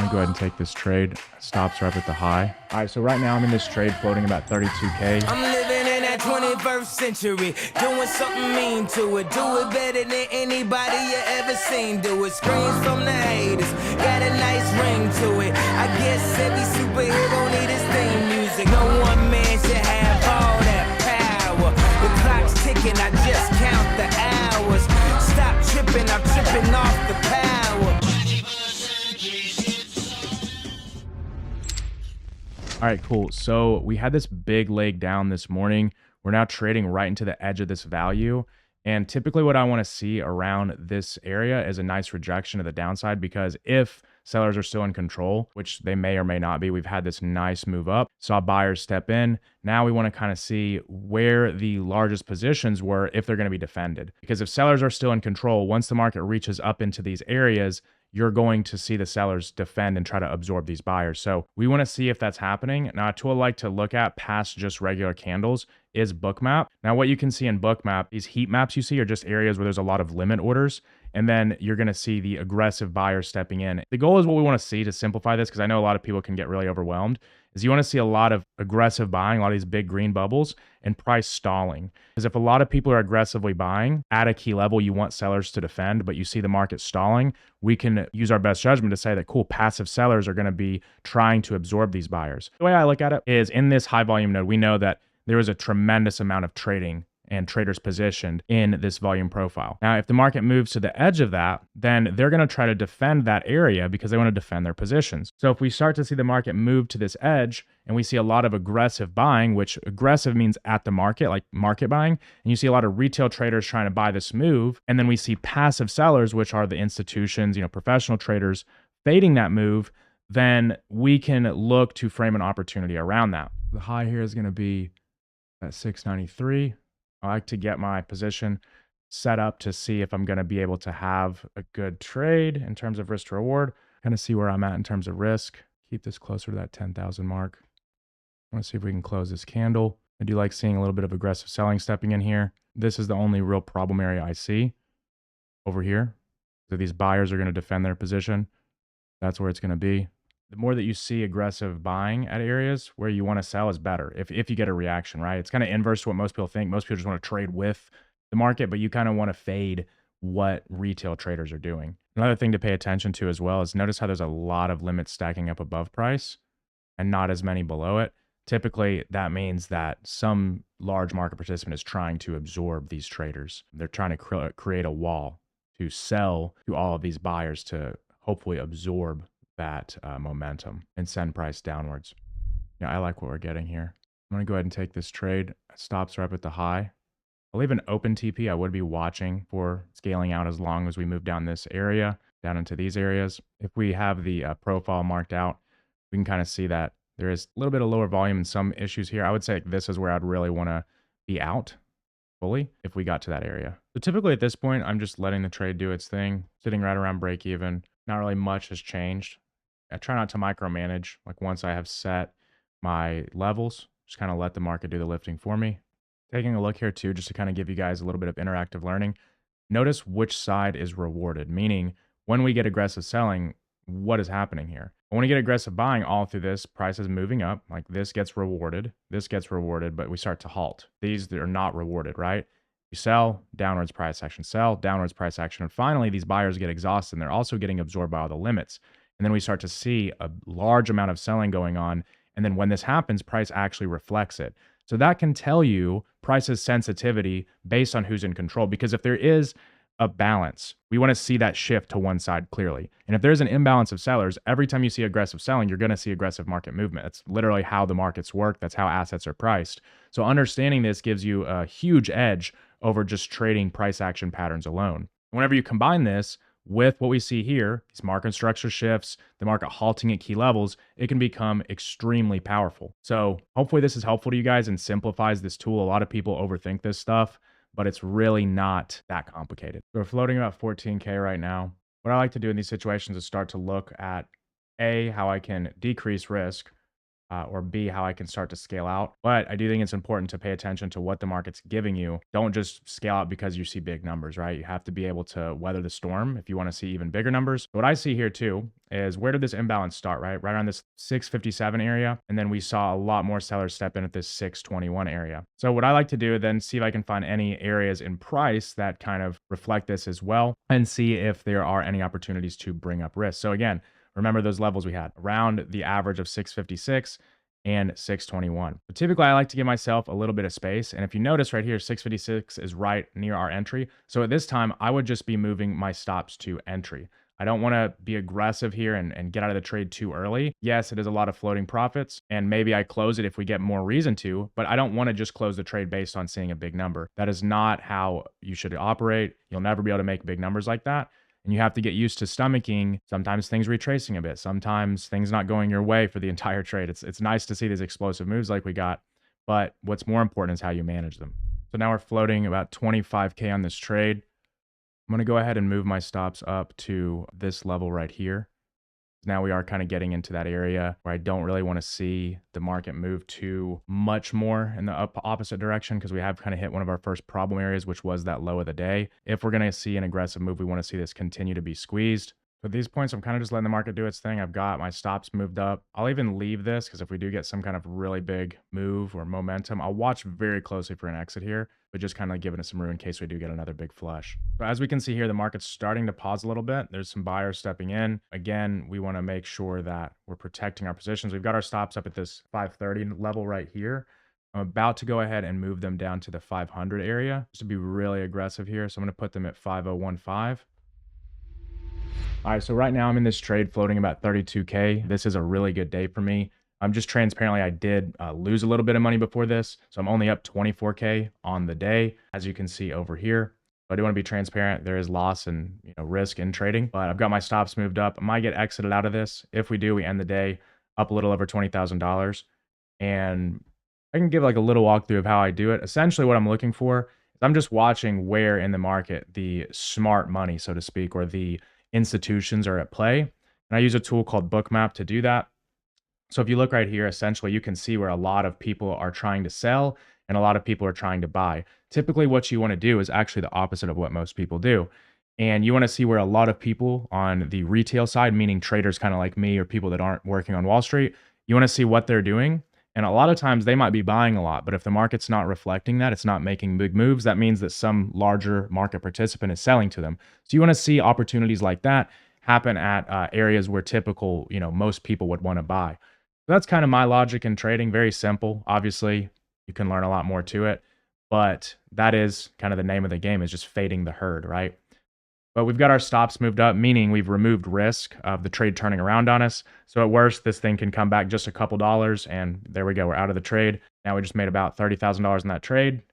I'm gonna go ahead and take this trade. Stops right at the high. All right, so right now I'm in this trade floating about 32K. I'm living in that 21st century, doing something mean to it. Do it better than anybody you ever seen. Do it. Screams from the haters, got a nice ring to it. I guess every superhero need his theme music. No one man should have all that power. The clock's ticking, I just count the hours. Stop tripping, I'm tripping off the power. All right, cool. So we had this big leg down this morning. We're now trading right into the edge of this value. And typically what I want to see around this area is a nice rejection to the downside, because if sellers are still in control, which they may or may not be, we've had this nice move up, saw buyers step in. Now we want to kind of see where the largest positions were if they're going to be defended. Because if sellers are still in control, once the market reaches up into these areas, you're going to see the sellers defend and try to absorb these buyers. So we want to see if that's happening. Now, a tool I like to look at past just regular candles is Bookmap. Now, what you can see in Bookmap, these heat maps you see are just areas where there's a lot of limit orders. And then you're going to see the aggressive buyers stepping in. The goal is what we want to see to simplify this, because I know a lot of people can get really overwhelmed, is you want to see a lot of aggressive buying, a lot of these big green bubbles, and price stalling. Because if a lot of people are aggressively buying at a key level, you want sellers to defend, but you see the market stalling, we can use our best judgment to say that, cool, passive sellers are going to be trying to absorb these buyers. The way I look at it is, in this high volume node, we know that there is a tremendous amount of trading and traders positioned in this volume profile. Now, if the market moves to the edge of that, then they're going to try to defend that area because they want to defend their positions. So if we start to see the market move to this edge and we see a lot of aggressive buying, which aggressive means at the market, like market buying, and you see a lot of retail traders trying to buy this move, and then we see passive sellers, which are the institutions, professional traders, fading that move, then we can look to frame an opportunity around that. The high here is going to be at 693. I like to get my position set up to see if I'm going to be able to have a good trade in terms of risk to reward. Kind of see where I'm at in terms of risk. Keep this closer to that 10,000 mark. I want to see if we can close this candle. I do like seeing a little bit of aggressive selling stepping in here. This is the only real problem area I see over here. So these buyers are going to defend their position. That's where it's going to be. The more that you see aggressive buying at areas where you want to sell is better if you get a reaction, right? It's kind of inverse to what most people think. Most people just want to trade with the market, but you kind of want to fade what retail traders are doing. Another thing to pay attention to as well is notice how there's a lot of limits stacking up above price and not as many below it. Typically, that means that some large market participant is trying to absorb these traders. They're trying to create a wall to sell to all of these buyers to hopefully absorb that momentum and send price downwards. Yeah, I like what we're getting here. I'm going to go ahead and take this trade. Stops right up at the high. I'll leave an open TP. I would be watching for scaling out as long as we move down this area, down into these areas. If we have the profile marked out, we can kind of see that there is a little bit of lower volume and some issues here. I would say this is where I'd really want to be out fully if we got to that area. So typically at this point, I'm just letting the trade do its thing, sitting right around break even. Not really much has changed. I try not to micromanage. Like once I have set my levels, just kind of let the market do the lifting for me. Taking a look here too, just to kind of give you guys a little bit of interactive learning. Notice which side is rewarded, meaning when we get aggressive selling, what is happening here? When we get aggressive buying all through this, price is moving up, like this gets rewarded, but we start to halt. These are not rewarded, right? You sell, downwards price action, sell, downwards price action. And finally, these buyers get exhausted and they're also getting absorbed by all the limits. And then we start to see a large amount of selling going on. And then when this happens, price actually reflects it. So that can tell you price's sensitivity based on who's in control. Because if there is a balance, we want to see that shift to one side clearly. And if there's an imbalance of sellers, every time you see aggressive selling, you're going to see aggressive market movement. That's literally how the markets work. That's how assets are priced. So understanding this gives you a huge edge over just trading price action patterns alone. Whenever you combine this with what we see here, these market structure shifts, the market halting at key levels, it can become extremely powerful. So hopefully this is helpful to you guys and simplifies this tool. A lot of people overthink this stuff, but it's really not that complicated. So we're floating about 14K right now. What I like to do in these situations is start to look at how I can decrease risk or B, how I can start to scale out. But I do think it's important to pay attention to what the market's giving you. Don't just scale out because you see big numbers, right? You have to be able to weather the storm if you want to see even bigger numbers. What I see here too is, where did this imbalance start, right? Right around this 657 area. And then we saw a lot more sellers step in at this 621 area. So what I like to do then, see if I can find any areas in price that kind of reflect this as well, and see if there are any opportunities to bring up risk. So again, remember those levels we had around the average of 656 and 621. But typically I like to give myself a little bit of space. And if you notice right here, 656 is right near our entry. So at this time, I would just be moving my stops to entry. I don't want to be aggressive here and get out of the trade too early. Yes, it is a lot of floating profits, and maybe I close it if we get more reason to, but I don't want to just close the trade based on seeing a big number. That is not how you should operate. You'll never be able to make big numbers like that. And you have to get used to stomaching sometimes things retracing a bit, sometimes things not going your way for the entire trade. It's nice to see these explosive moves like we got, but what's more important is how you manage them. So now we're floating about 25K on this trade. I'm going to go ahead and move my stops up to this level right here. Now we are kind of getting into that area where I don't really want to see the market move too much more in the opposite direction, because we have kind of hit one of our first problem areas, which was that low of the day. If we're going to see an aggressive move, we want to see this continue to be squeezed. So at these points, I'm kind of just letting the market do its thing. I've got my stops moved up. I'll even leave this because if we do get some kind of really big move or momentum, I'll watch very closely for an exit here, but just kind of giving it some room in case we do get another big flush. So as we can see here, the market's starting to pause a little bit. There's some buyers stepping in. Again, we want to make sure that we're protecting our positions. We've got our stops up at this 530 level right here. I'm about to go ahead and move them down to the 500 area just to be really aggressive here. So I'm going to put them at 5015. All right, so right now I'm in this trade floating about 32K. This is a really good day for me. I'm just transparently, I did lose a little bit of money before this. So I'm only up 24K on the day, as you can see over here. But I do want to be transparent. There is loss and risk in trading, but I've got my stops moved up. I might get exited out of this. If we do, we end the day up a little over $20,000. And I can give like a little walkthrough of how I do it. Essentially what I'm looking for is I'm just watching where in the market the smart money, so to speak, or the institutions are at play. And I use a tool called Bookmap to do that. So if you look right here, essentially you can see where a lot of people are trying to sell and a lot of people are trying to buy. Typically what you want to do is actually the opposite of what most people do. And you want to see where a lot of people on the retail side, meaning traders kind of like me or people that aren't working on Wall Street, you want to see what they're doing. And a lot of times they might be buying a lot, but if the market's not reflecting that, it's not making big moves, that means that some larger market participant is selling to them. So you want to see opportunities like that happen at areas where typical, most people would want to buy. So that's kind of my logic in trading. Very simple. Obviously, you can learn a lot more to it, but that is kind of the name of the game, is just fading the herd, right? But we've got our stops moved up, meaning we've removed risk of the trade turning around on us. So at worst, this thing can come back just a couple dollars, and there we go. We're out of the trade. Now we just made about $30,000 in that trade.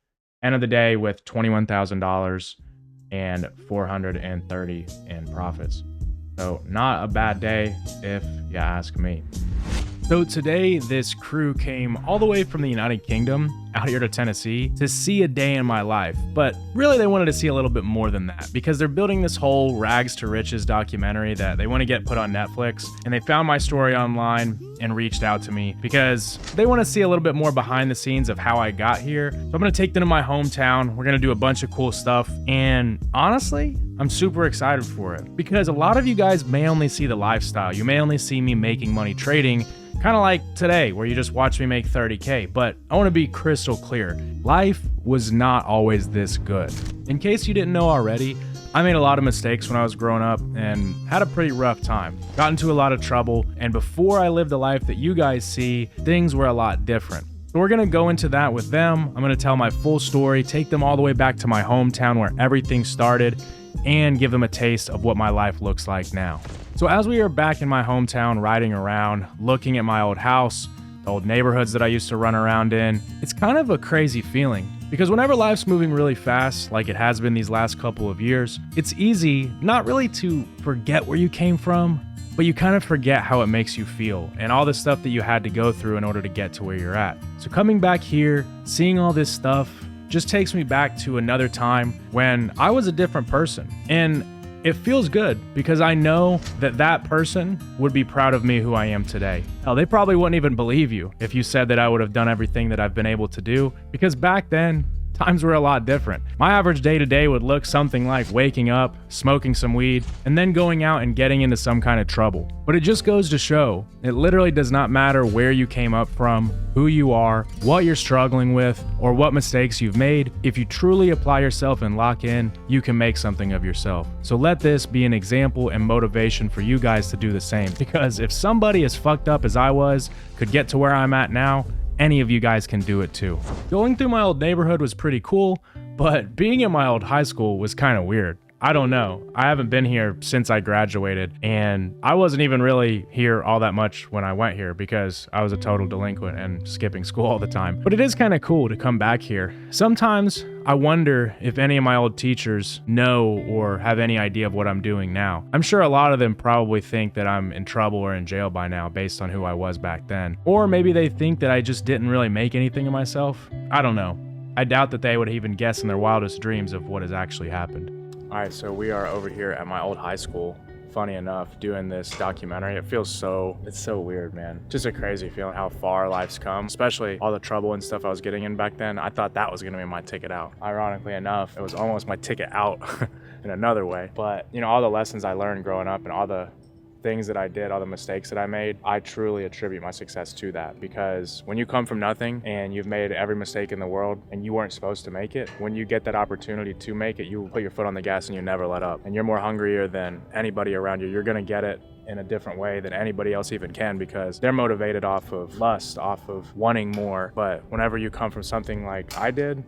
End of the day with $21,000 and 430 in profits. So not a bad day if you ask me. So today, this crew came all the way from the United Kingdom out here to Tennessee to see a day in my life. But really, they wanted to see a little bit more than that, because they're building this whole rags to riches documentary that they want to get put on Netflix. And they found my story online and reached out to me because they want to see a little bit more behind the scenes of how I got here. So I'm going to take them to my hometown. We're going to do a bunch of cool stuff. And honestly, I'm super excited for it, because a lot of you guys may only see the lifestyle. You may only see me making money trading, kind of like today, where you just watch me make 30K. But I want to be crystal clear. Life was not always this good. In case you didn't know already, I made a lot of mistakes when I was growing up and had a pretty rough time. Got into a lot of trouble, and before I lived the life that you guys see, things were a lot different. So we're going to go into that with them. I'm going to tell my full story, take them all the way back to my hometown where everything started, and give them a taste of what my life looks like now. So as we are back in my hometown, riding around, looking at my old house, the old neighborhoods that I used to run around in, it's kind of a crazy feeling, because whenever life's moving really fast, like it has been these last couple of years, it's easy not really to forget where you came from, but you kind of forget how it makes you feel and all the stuff that you had to go through in order to get to where you're at. So coming back here, seeing all this stuff, just takes me back to another time when I was a different person. And it feels good because I know that that person would be proud of me who I am today. Hell, they probably wouldn't even believe you if you said that I would have done everything that I've been able to do, because back then, times were a lot different. My average day to day would look something like waking up, smoking some weed, and then going out and getting into some kind of trouble. But it just goes to show, it literally does not matter where you came up from, who you are, what you're struggling with, or what mistakes you've made. If you truly apply yourself and lock in, you can make something of yourself. So let this be an example and motivation for you guys to do the same. Because if somebody as fucked up as I was could get to where I'm at now, any of you guys can do it too. Going through my old neighborhood was pretty cool, but being in my old high school was kind of weird. I don't know. I haven't been here since I graduated, and I wasn't even really here all that much when I went here because I was a total delinquent and skipping school all the time. But it is kind of cool to come back here. Sometimes I wonder if any of my old teachers know or have any idea of what I'm doing now. I'm sure a lot of them probably think that I'm in trouble or in jail by now based on who I was back then. Or maybe they think that I just didn't really make anything of myself. I don't know. I doubt that they would even guess in their wildest dreams of what has actually happened. All right, so we are over here at my old high school, funny enough, doing this documentary. It feels it's so weird, man. Just a crazy feeling how far life's come, especially all the trouble and stuff I was getting in back then. I thought that was gonna be my ticket out. Ironically enough, it was almost my ticket out in another way. But, you know, all the lessons I learned growing up and all the things that I did, all the mistakes that I made, I truly attribute my success to that. Because when you come from nothing and you've made every mistake in the world and you weren't supposed to make it, when you get that opportunity to make it, you put your foot on the gas and you never let up. And you're more hungrier than anybody around you. You're gonna get it in a different way than anybody else even can, because they're motivated off of lust, off of wanting more. But whenever you come from something like I did,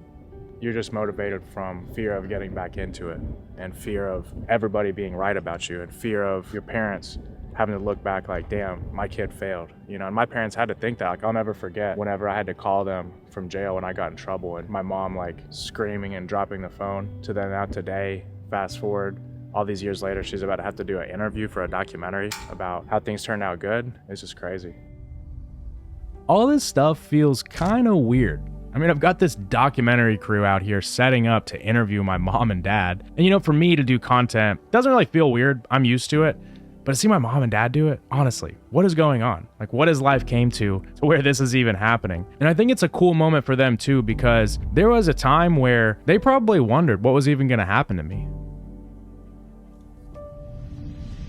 you're just motivated from fear of getting back into it, and fear of everybody being right about you, and fear of your parents having to look back like, damn, my kid failed. You know, and my parents had to think that. Like, I'll never forget whenever I had to call them from jail when I got in trouble, and my mom like screaming and dropping the phone, to then now today, fast forward, all these years later, she's about to have to do an interview for a documentary about how things turned out good. It's just crazy. All this stuff feels kind of weird. I mean, I've got this documentary crew out here setting up to interview my mom and dad. And you know, for me to do content doesn't really feel weird. I'm used to it. But to see my mom and dad do it, honestly, what is going on? Like, what has life came to where this is even happening? And I think it's a cool moment for them too, because there was a time where they probably wondered what was even going to happen to me.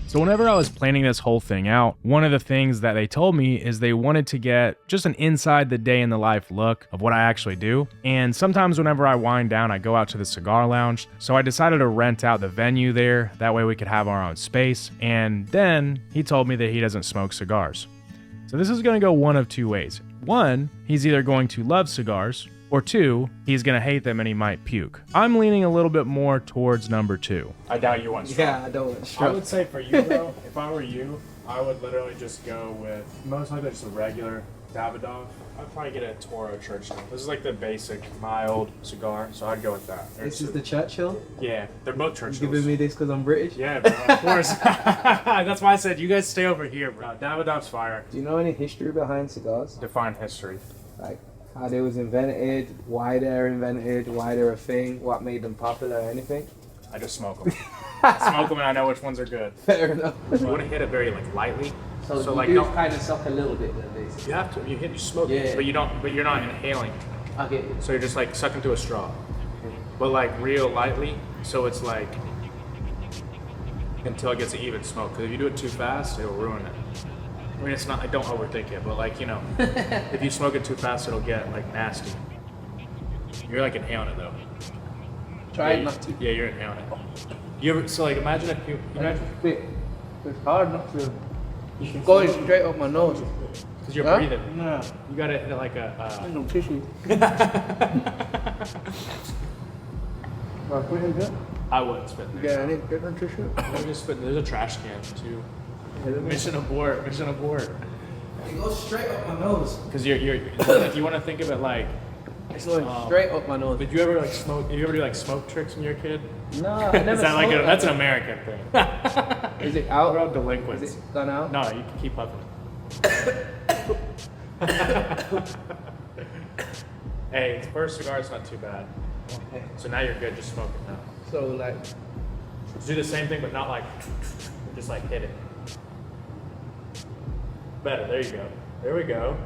So whenever I was planning this whole thing out, one of the things that they told me is they wanted to get just an inside the day in the life look of what I actually do. And sometimes whenever I wind down, I go out to the cigar lounge. So I decided to rent out the venue there. That way we could have our own space. And then he told me that he doesn't smoke cigars. So this is going to go one of two ways. One, he's either going to love cigars, or two, he's gonna hate them and he might puke. I'm leaning a little bit more towards number two. I doubt you want strong. Yeah, I don't want strong. I would say for you, bro, if I were you, I would literally just go with most likely just a regular Davidoff. I'd probably get a Toro Churchill. This is like the basic, mild cigar, so I'd go with that. This is the Churchill? Yeah, they're both Churchills. You giving me this because I'm British? Yeah, bro, of course. That's why I said you guys stay over here, bro. Davidoff's fire. Do you know any history behind cigars? Define history. Like, how they was invented, why they're invented, why they're a thing, what made them popular, anything? I just smoke them. I smoke them and I know which ones are good. Fair enough. You want to hit it very like lightly. So you like do don't kind of suck a little bit then, basically. You have to. You smoke Yeah. it, but you don't. But you're not inhaling. Okay. So you're just like sucking to a straw, but like real lightly. So it's like until it gets an even smoke. Because if you do it too fast, it'll ruin it. I mean, it's not. I don't overthink it, but like, you know, if you smoke it too fast, it'll get like nasty. You're like inhaling it though. Try it not to. Yeah, you're inhaling it. You ever? So like, imagine if you imagine. It's hard not to. It's going straight up my nose. Because you're breathing. No. You gotta hit it like a. No tissue. I wouldn't spit in there. Yeah, I need different tissue. Just spit. There's a trash can too. Mission abort. Mission abort. It goes straight up my nose. Because you're if you want to think of it like. It's going straight up my nose. Did you ever like smoke? Did you ever do like smoke tricks when you were a kid? No, I never. Is that like that's an American thing? Is it out? We're all delinquents. Is it gone out? No, you can keep puffing. Hey, it's first cigar. It's not too bad. Okay. So now you're good. Just smoke it now. So like, Let's do the same thing, but not like, just like hit it. Better, there you go. There we go.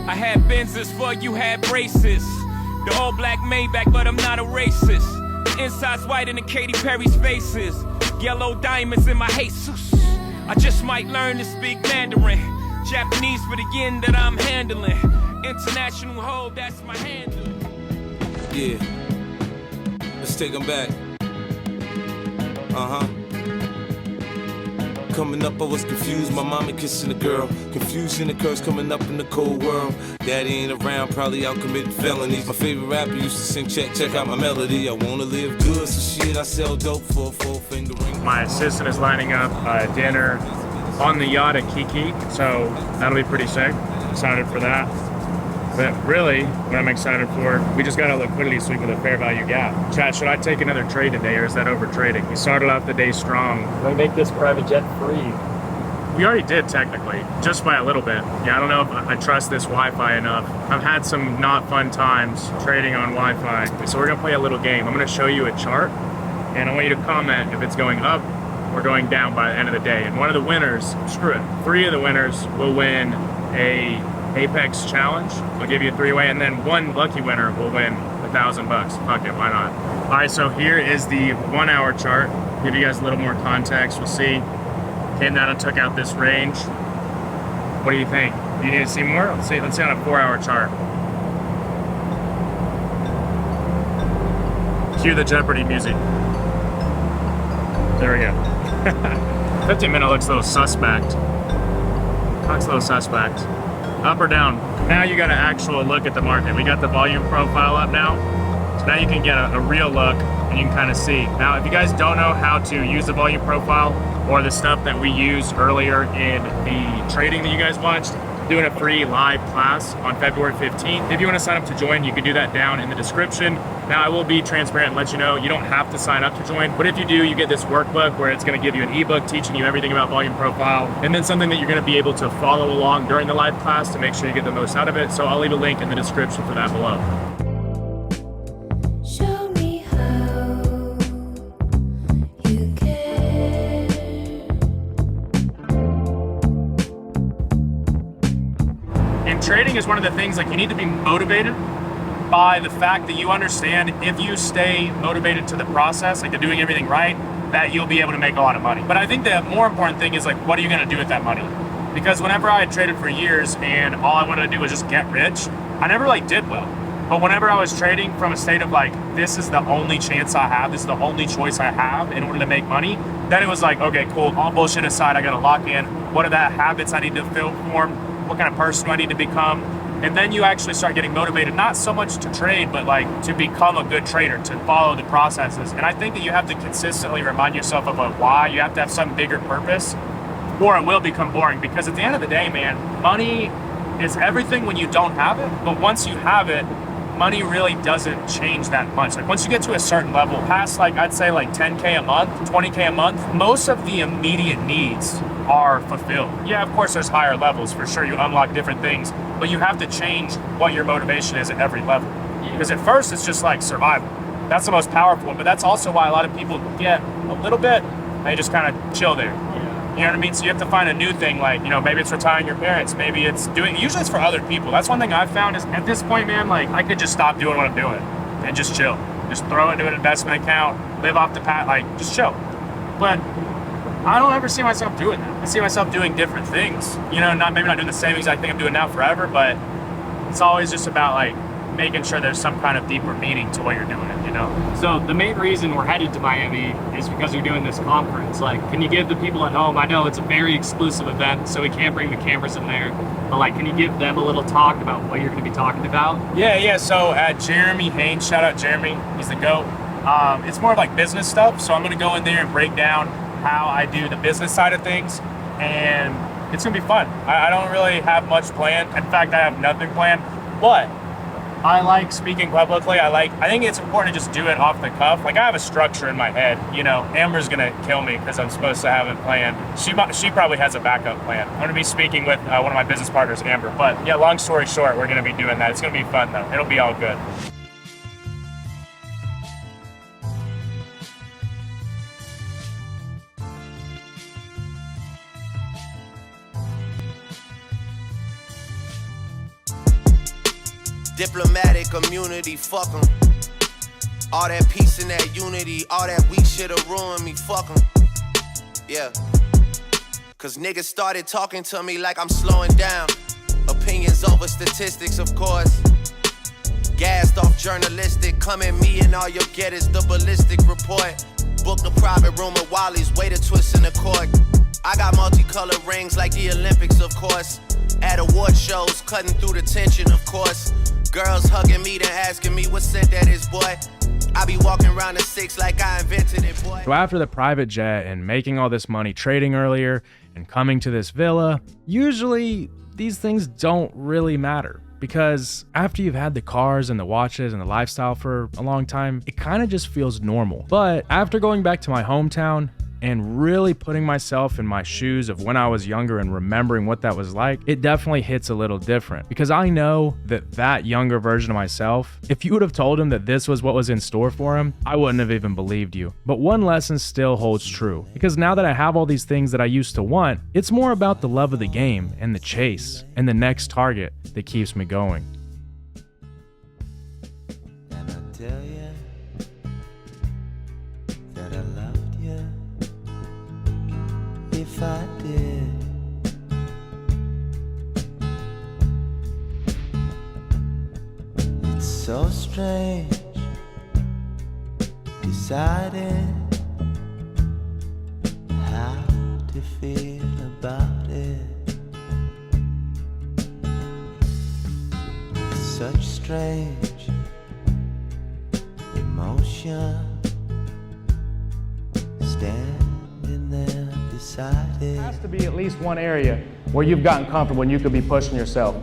I had Benzes before you had braces. The all black Maybach, but I'm not a racist. The inside's white in the Katy Perry's faces. Yellow diamonds in my Jesus. I just might learn to speak Mandarin. Japanese for the yen that I'm handling. International hold, that's my handle. Yeah. Let's take them back. Coming up, I was confused. My mama kissing a girl. Confusion occurs coming up in the cold world. Daddy ain't around, probably out committing felonies. My favorite rapper used to sing, check out my melody. I wanna live good, so shit, I sell dope for a 4-finger ring. My assistant is lining up dinner on the yacht at Kiki, so that'll be pretty sick. Excited for that. But really, what I'm excited for, we just got a liquidity sweep with a fair value gap. Chat, should I take another trade today, or is that over trading? We started off the day strong. We make this private jet free. We already did, technically, just by a little bit. Yeah, I don't know if I trust this Wi-Fi enough. I've had some not fun times trading on Wi-Fi. So we're gonna play a little game. I'm gonna show you a chart, and I want you to comment if it's going up or going down by the end of the day. And one of the winners, screw it, 3 of the winners will win a Apex challenge. I'll give you a 3-way, and then 1 lucky winner will win $1,000. Fuck it, why not? All right, so here is the 1-hour chart. Give you guys a little more context. We'll see. Came down and took out this range. What do you think? Do you need to see more? Let's see on a 4-hour chart. Cue the Jeopardy music. There we go. 15-minute looks a little suspect. Looks a little suspect. Up or down? Now you got an actual look at the market. We got the volume profile up now. So now you can get a real look and you can kind of see. Now, if you guys don't know how to use the volume profile or the stuff that we used earlier in the trading that you guys watched, doing a free live class on February 15th. If you want to sign up to join, you can do that down in the description. Now, I will be transparent and let you know you don't have to sign up to join, but if you do, you get this workbook where it's going to give you an ebook teaching you everything about volume profile, and then something that you're going to be able to follow along during the live class to make sure you get the most out of it. So I'll leave a link in the description for that below. Show me how you care. And trading is one of the things, like, you need to be motivated by the fact that you understand if you stay motivated to the process, like to doing everything right, that you'll be able to make a lot of money. But I think the more important thing is, like, what are you going to do with that money? Because whenever I had traded for years and all I wanted to do was just get rich, I never like did well. But whenever I was trading from a state of like, this is the only chance I have, this is the only choice I have in order to make money, then it was like, okay, cool, all bullshit aside, I got to lock in. What are the habits I need to form? What kind of person do I need to become? And then you actually start getting motivated, not so much to trade, but like to become a good trader, to follow the processes. And I think that you have to consistently remind yourself of a why. You have to have some bigger purpose, or it will become boring. Because at the end of the day, man, money is everything when you don't have it. But once you have it, money really doesn't change that much. Like once you get to a certain level, past like, I'd say like 10K a month, 20K a month, most of the immediate needs are fulfilled. Yeah, of course there's higher levels for sure. You unlock different things, but you have to change what your motivation is at every level. Because at first it's just like survival. That's the most powerful one, but that's also why a lot of people get a little bit, they just kind of chill there. You know what I mean? So you have to find a new thing, like, you know, maybe it's retiring your parents, maybe it's usually it's for other people. That's one thing I've found is at this point, man, like I could just stop doing what I'm doing and just chill. Just throw it into an investment account, live off the pat, like just chill. But I don't ever see myself doing that. I see myself doing different things. You know, maybe not doing the same exact thing I'm doing now forever, but it's always just about like making sure there's some kind of deeper meaning to what you're doing, you know? So the main reason we're headed to Miami is because we're doing this conference. Like, can you give the people at home, I know it's a very exclusive event, so we can't bring the cameras in there, but like, can you give them a little talk about what you're gonna be talking about? Yeah, so at Jeremy Haynes, shout out Jeremy, he's the GOAT. It's more of like business stuff, so I'm gonna go in there and break down how I do the business side of things, and it's gonna be fun. I don't really have much planned. In fact, I have nothing planned, but I like speaking publicly. I think it's important to just do it off the cuff. Like, I have a structure in my head. You know, Amber's gonna kill me because I'm supposed to have it planned. She probably has a backup plan. I'm gonna be speaking with one of my business partners, Amber. But yeah, long story short, we're gonna be doing that. It's gonna be fun though. It'll be all good. Diplomatic immunity, fuck 'em. All that peace and that unity, all that weak shit'll ruin me, fuck 'em. Yeah. Cause niggas started talking to me like I'm slowing down. Opinions over statistics, of course. Gassed off journalistic, come at me and all you'll get is the ballistic report. Booked a private room at Wally's, way to twist in the court. I got multicolored rings like the Olympics, of course. At award shows, cutting through the tension, of course. Girls hugging me, then asking me what scent that is, boy. I be walking around the 6 like I invented it, boy. So after the private jet and making all this money trading earlier and coming to this villa, usually these things don't really matter. Because after you've had the cars and the watches and the lifestyle for a long time, it kind of just feels normal. But after going back to my hometown and really putting myself in my shoes of when I was younger and remembering what that was like, it definitely hits a little different. Because I know that younger version of myself, if you would have told him that this was what was in store for him, I wouldn't have even believed you. But one lesson still holds true. Because now that I have all these things that I used to want, it's more about the love of the game and the chase and the next target that keeps me going. And I tell you that I loved you if I did. It's so strange deciding how to feel about it. Such strange emotion standing there beside it. There has to be at least one area where you've gotten comfortable and you could be pushing yourself.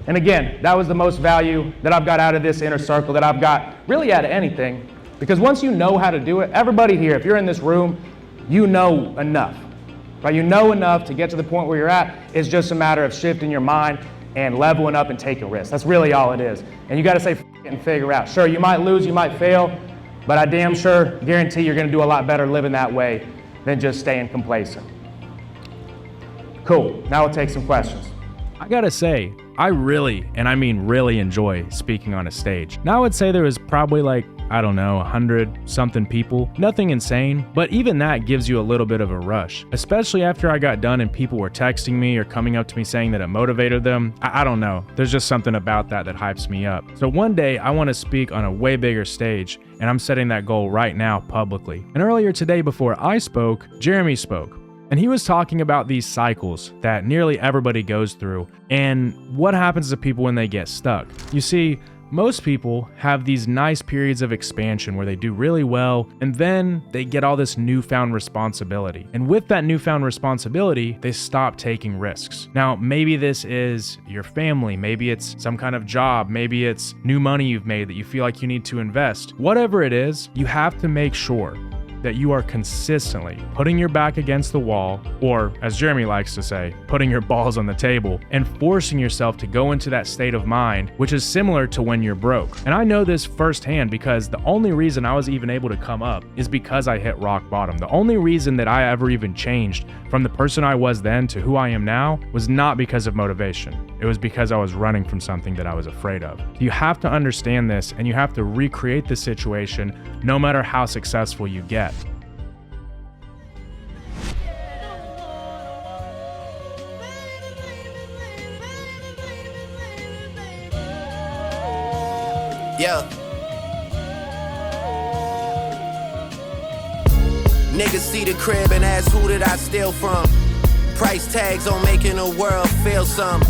And again, that was the most value that I've got out of this inner circle, that I've got really out of anything. Because once you know how to do it, everybody here, if you're in this room, you know enough. Right? You know enough to get to the point where you're at. It's just a matter of shifting your mind and leveling up and taking risks. That's really all it is. And you gotta say f it and figure out. Sure, you might lose, you might fail, but I damn sure guarantee you're gonna do a lot better living that way than just staying complacent. Cool, now we'll take some questions. I gotta say, I really, and I mean really, enjoy speaking on a stage. Now I would say there was probably like, I don't know, 100 something people. Nothing insane, but even that gives you a little bit of a rush, especially after I got done and people were texting me or coming up to me saying that it motivated them. I don't know. There's just something about that hypes me up. So one day I want to speak on a way bigger stage, and I'm setting that goal right now publicly. And earlier today, before I spoke, Jeremy spoke. And he was talking about these cycles that nearly everybody goes through and what happens to people when they get stuck. You see, most people have these nice periods of expansion where they do really well, and then they get all this newfound responsibility. And with that newfound responsibility, they stop taking risks. Now, maybe this is your family, maybe it's some kind of job, maybe it's new money you've made that you feel like you need to invest. Whatever it is, you have to make sure that you are consistently putting your back against the wall, or as Jeremy likes to say, putting your balls on the table and forcing yourself to go into that state of mind, which is similar to when you're broke. And I know this firsthand because the only reason I was even able to come up is because I hit rock bottom. The only reason that I ever even changed from the person I was then to who I am now was not because of motivation. It was because I was running from something that I was afraid of. You have to understand this, and you have to recreate the situation no matter how successful you get. Yeah. Niggas see the crib and ask who did I steal from? Price tags on making the world feel some.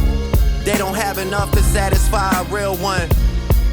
They don't have enough to satisfy a real one.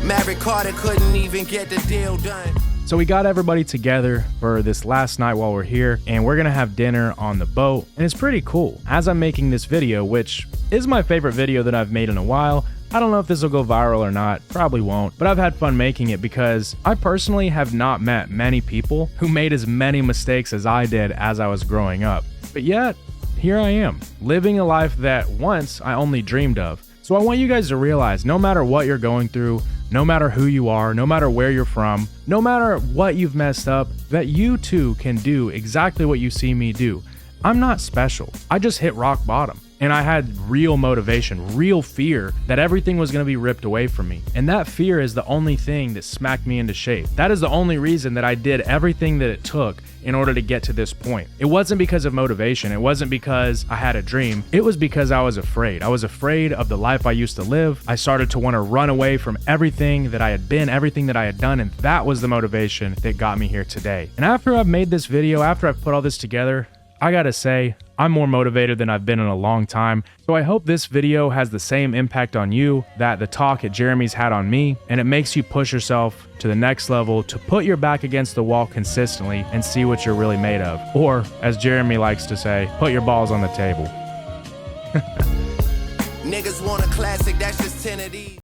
Maverick Carter couldn't even get the deal done. So we got everybody together for this last night while we're here, and we're gonna have dinner on the boat, and it's pretty cool. As I'm making this video, which is my favorite video that I've made in a while, I don't know if this will go viral or not, probably won't, but I've had fun making it because I personally have not met many people who made as many mistakes as I did as I was growing up. But yet, here I am, living a life that once I only dreamed of. So I want you guys to realize no matter what you're going through, no matter who you are, no matter where you're from, no matter what you've messed up, that you too can do exactly what you see me do. I'm not special. I just hit rock bottom. And I had real motivation, real fear that everything was going to be ripped away from me. And that fear is the only thing that smacked me into shape. That is the only reason that I did everything that it took in order to get to this point. It wasn't because of motivation. It wasn't because I had a dream. It was because I was afraid. I was afraid of the life I used to live. I started to want to run away from everything that I had been, everything that I had done. And that was the motivation that got me here today. And after I've made this video, after I've put all this together, I gotta say, I'm more motivated than I've been in a long time. So I hope this video has the same impact on you that the talk at Jeremy's had on me, and it makes you push yourself to the next level to put your back against the wall consistently and see what you're really made of. Or, as Jeremy likes to say, put your balls on the table. Niggas want a classic, that's just 10 of these.